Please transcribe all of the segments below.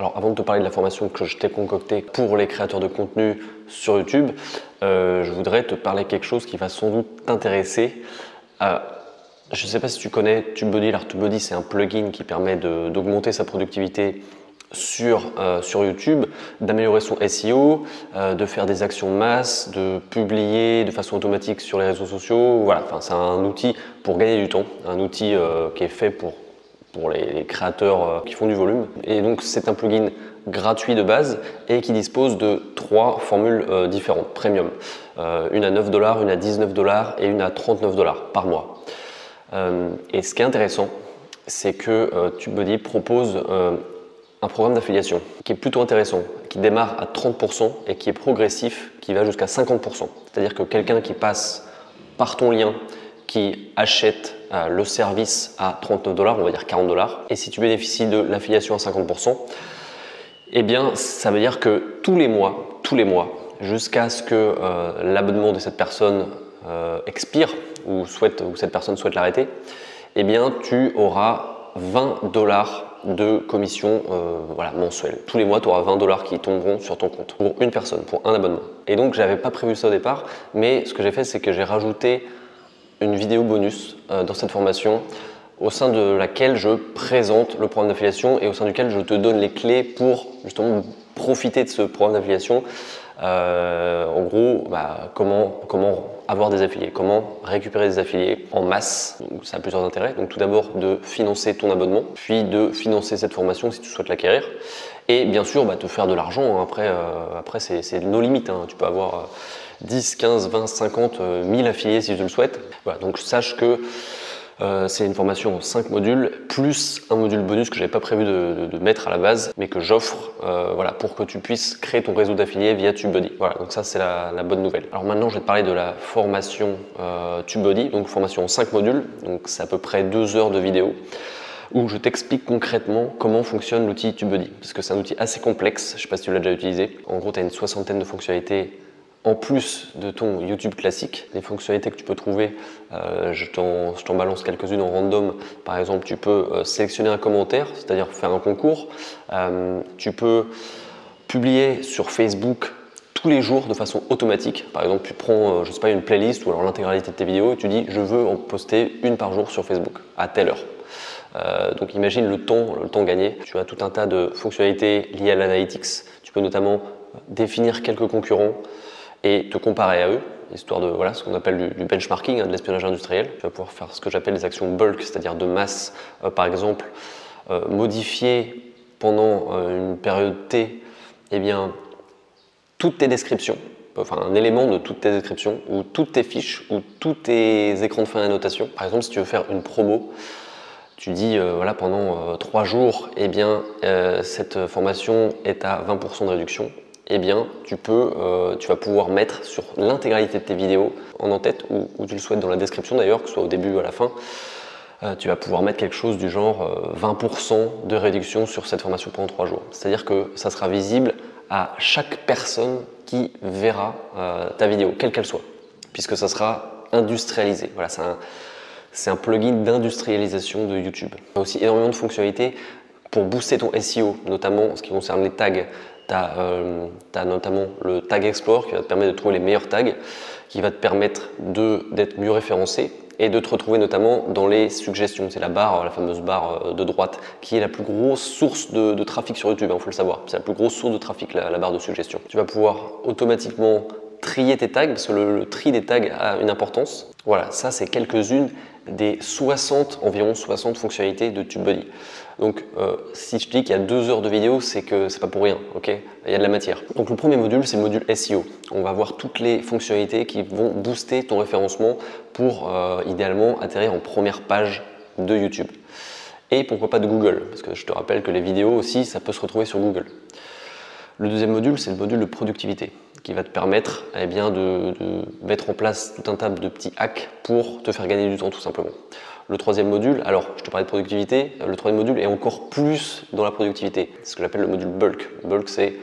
Alors avant de te parler de la formation que je t'ai concoctée pour les créateurs de contenu sur YouTube, je voudrais te parler de quelque chose qui va sans doute t'intéresser. Je ne sais pas si tu connais TubeBuddy. Alors TubeBuddy, c'est un plugin qui permet d'augmenter sa productivité sur YouTube, d'améliorer son SEO, de faire des actions de masse, de publier de façon automatique sur les réseaux sociaux. Voilà, enfin, c'est un outil pour gagner du temps, un outil qui est fait pour les créateurs qui font du volume. Et donc c'est un plugin gratuit de base et qui dispose de 3 formules différentes, premium. Une à 9 $, une à 19 $ et une à 39 $ par mois. Et ce qui est intéressant, c'est que TubeBuddy propose un programme d'affiliation qui est plutôt intéressant, qui démarre à 30% et qui est progressif, qui va jusqu'à 50%. C'est-à-dire que quelqu'un qui passe par ton lien, qui achète le service à 39 $, on va dire 40 $, et si tu bénéficies de l'affiliation à 50%, eh bien ça veut dire que tous les mois, jusqu'à ce que l'abonnement de cette personne expire ou cette personne souhaite l'arrêter, eh bien tu auras 20 $ de commission mensuelle. Tous les mois, tu auras 20 $ qui tomberont sur ton compte pour une personne, pour un abonnement. Et donc, j'avais pas prévu ça au départ, mais ce que j'ai fait, c'est que j'ai rajouté une vidéo bonus dans cette formation au sein de laquelle je présente le programme d'affiliation et au sein duquel je te donne les clés pour justement profiter de ce programme d'affiliation. En gros, comment avoir des affiliés, comment récupérer des affiliés en masse. Donc, ça a plusieurs intérêts. Donc tout d'abord de financer ton abonnement, puis de financer cette formation si tu souhaites l'acquérir. Et bien sûr, te faire de l'argent. Après c'est nos limites. Hein. Tu peux avoir 10, 15, 20, 50, 1000 affiliés si tu le souhaites. Voilà, donc sache que c'est une formation en 5 modules, plus un module bonus que je n'avais pas prévu de mettre à la base, mais que j'offre pour que tu puisses créer ton réseau d'affiliés via TubeBuddy. Voilà, donc ça c'est la bonne nouvelle. Alors maintenant je vais te parler de la formation TubeBuddy, donc formation en 5 modules, donc c'est à peu près 2 heures de vidéo, où je t'explique concrètement comment fonctionne l'outil TubeBuddy, parce que c'est un outil assez complexe, je ne sais pas si tu l'as déjà utilisé. En gros, tu as une 60aine de fonctionnalités en plus de ton YouTube classique, les fonctionnalités que tu peux trouver, je t'en balance quelques-unes en random. Par exemple, tu peux sélectionner un commentaire, c'est-à-dire faire un concours. Tu peux publier sur Facebook tous les jours de façon automatique. Par exemple, tu prends je sais pas, une playlist ou alors l'intégralité de tes vidéos et tu dis je veux en poster une par jour sur Facebook à telle heure. Donc imagine le temps gagné. Tu as tout un tas de fonctionnalités liées à l'analytics. Tu peux notamment définir quelques concurrents et te comparer à eux, histoire de ce qu'on appelle du benchmarking, de l'espionnage industriel. Tu vas pouvoir faire ce que j'appelle des actions bulk, c'est-à-dire de masse. Par exemple, modifier pendant une période T, toutes tes descriptions, enfin un élément de toutes tes descriptions, ou toutes tes fiches, ou tous tes écrans de fin d'annotation. Par exemple, si tu veux faire une promo, tu dis pendant 3 jours, cette formation est à 20% de réduction. Tu vas pouvoir mettre sur l'intégralité de tes vidéos en en-tête ou tu le souhaites dans la description d'ailleurs, que ce soit au début ou à la fin, tu vas pouvoir mettre quelque chose du genre 20% de réduction sur cette formation pendant 3 jours. C'est-à-dire que ça sera visible à chaque personne qui verra ta vidéo, quelle qu'elle soit, puisque ça sera industrialisé. Voilà, c'est un plugin d'industrialisation de YouTube. Il y a aussi énormément de fonctionnalités pour booster ton SEO, notamment en ce qui concerne les tags. Tu as notamment le Tag Explorer qui va te permettre de trouver les meilleurs tags, qui va te permettre d'être mieux référencé et de te retrouver notamment dans les suggestions. C'est la fameuse barre de droite, qui est la plus grosse source de trafic sur YouTube, il faut le savoir. C'est la plus grosse source de trafic, la barre de suggestions. Tu vas pouvoir automatiquement trier tes tags, parce que le tri des tags a une importance. Voilà, ça c'est quelques-unes des environ 60 fonctionnalités de TubeBuddy. Donc si je te dis qu'il y a 2 heures de vidéo, c'est que c'est pas pour rien, ok? Il y a de la matière. Donc le premier module, c'est le module SEO. On va voir toutes les fonctionnalités qui vont booster ton référencement pour idéalement atterrir en première page de YouTube. Et pourquoi pas de Google, parce que je te rappelle que les vidéos aussi, ça peut se retrouver sur Google. Le deuxième module, c'est le module de productivité, qui va te permettre de mettre en place tout un tas de petits hacks pour te faire gagner du temps tout simplement. Le troisième module, alors je te parlais de productivité, le troisième module est encore plus dans la productivité. C'est ce que j'appelle le module bulk. Bulk, c'est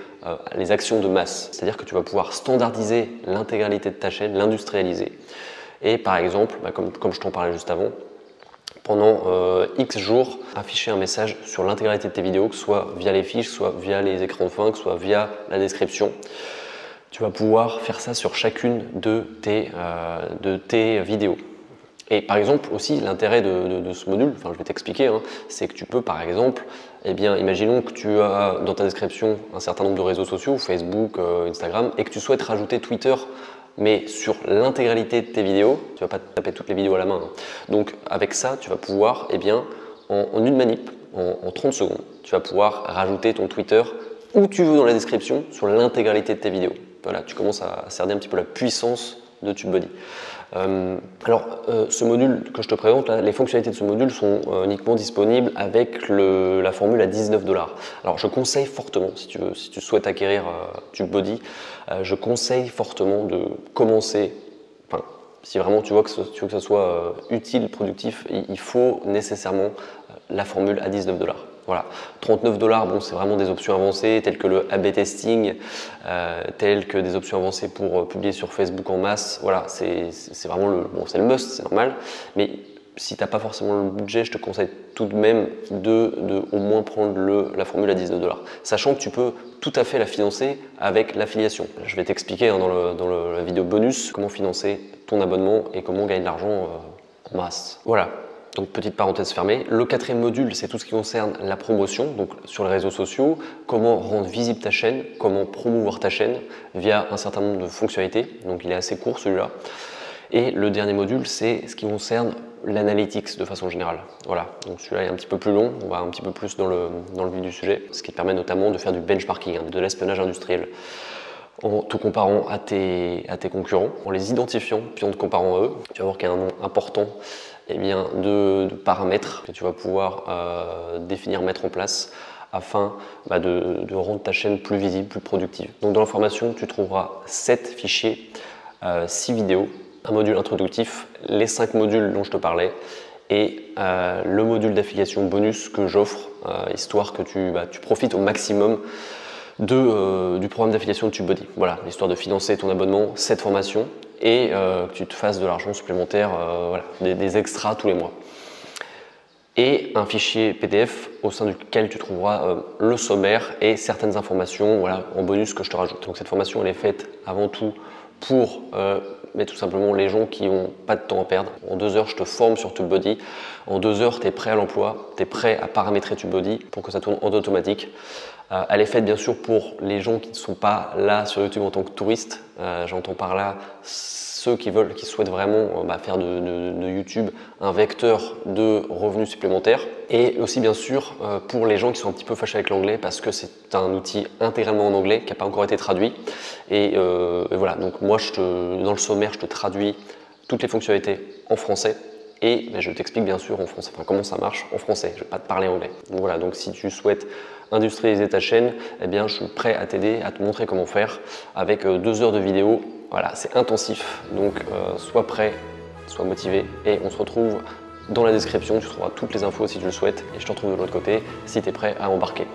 les actions de masse. C'est-à-dire que tu vas pouvoir standardiser l'intégralité de ta chaîne, l'industrialiser. Et par exemple, comme je t'en parlais juste avant, pendant X jours, afficher un message sur l'intégralité de tes vidéos, que ce soit via les fiches, soit via les écrans de fin, que ce soit via la description. Tu vas pouvoir faire ça sur chacune de tes vidéos. Et par exemple aussi l'intérêt de ce module, enfin je vais t'expliquer, hein, c'est que tu peux par exemple, eh bien imaginons que tu as dans ta description un certain nombre de réseaux sociaux, Facebook, Instagram, et que tu souhaites rajouter Twitter, mais sur l'intégralité de tes vidéos, tu ne vas pas taper toutes les vidéos à la main. Hein. Donc avec ça, tu vas pouvoir, eh bien, en une manip, en 30 secondes, tu vas pouvoir rajouter ton Twitter où tu veux dans la description sur l'intégralité de tes vidéos. Voilà, tu commences à cerner un petit peu la puissance de TubeBuddy. Ce module que je te présente, là, les fonctionnalités de ce module sont uniquement disponibles avec la formule à 19 $. Alors je conseille fortement, si tu souhaites acquérir TubeBuddy, je conseille fortement de commencer, enfin, si vraiment tu veux que ça soit utile, productif, il faut nécessairement la formule à 19 $. Voilà, 39 $, bon, c'est vraiment des options avancées telles que le A/B testing, telles que des options avancées pour publier sur Facebook en masse. Voilà, c'est vraiment c'est le must, c'est normal. Mais si tu n'as pas forcément le budget, je te conseille tout de même de au moins prendre la formule à 19 $. Sachant que tu peux tout à fait la financer avec l'affiliation. Je vais t'expliquer hein, dans la vidéo bonus comment financer ton abonnement et comment gagner de l'argent en masse. Voilà. Donc petite parenthèse fermée. Le quatrième module, c'est tout ce qui concerne la promotion, donc sur les réseaux sociaux, comment rendre visible ta chaîne, comment promouvoir ta chaîne via un certain nombre de fonctionnalités. Donc il est assez court celui-là. Et le dernier module, c'est ce qui concerne l'analytics de façon générale. Voilà, donc celui-là est un petit peu plus long, on va un petit peu plus dans le vif du sujet, ce qui te permet notamment de faire du benchmarking, hein, de l'espionnage industriel. En te comparant à tes concurrents, en les identifiant, puis en te comparant à eux, tu vas voir qu'il y a un nombre important eh bien, de paramètres que tu vas pouvoir définir, mettre en place afin de rendre ta chaîne plus visible, plus productive. Donc dans la formation, tu trouveras 7 fichiers, 6 vidéos, un module introductif, les 5 modules dont je te parlais et le module d'affiliation bonus que j'offre, histoire que tu profites au maximum du programme d'affiliation de TubeBuddy. Voilà, histoire de financer ton abonnement, cette formation et que tu te fasses de l'argent supplémentaire, voilà, des extras tous les mois. Et un fichier PDF au sein duquel tu trouveras le sommaire et certaines informations voilà, en bonus que je te rajoute. Donc cette formation elle est faite avant tout pour mais tout simplement les gens qui n'ont pas de temps à perdre. En 2 heures, je te forme sur TubeBuddy. En 2 heures, tu es prêt à l'emploi, tu es prêt à paramétrer TubeBuddy pour que ça tourne en automatique. Elle est faite bien sûr pour les gens qui ne sont pas là sur YouTube en tant que touristes. J'entends par là ceux qui souhaitent vraiment faire de YouTube un vecteur de revenus supplémentaires. Et aussi bien sûr pour les gens qui sont un petit peu fâchés avec l'anglais parce que c'est un outil intégralement en anglais qui n'a pas encore été traduit. Et voilà, donc moi dans le sommaire, je te traduis toutes les fonctionnalités en français. Et je t'explique bien sûr en français, enfin, comment ça marche en français, je ne vais pas te parler anglais. Donc voilà, donc si tu souhaites industrialiser ta chaîne, eh bien, je suis prêt à t'aider, à te montrer comment faire avec 2 heures de vidéo. Voilà, c'est intensif, donc sois prêt, sois motivé et on se retrouve dans la description, tu trouveras toutes les infos si tu le souhaites et je te retrouve de l'autre côté si tu es prêt à embarquer.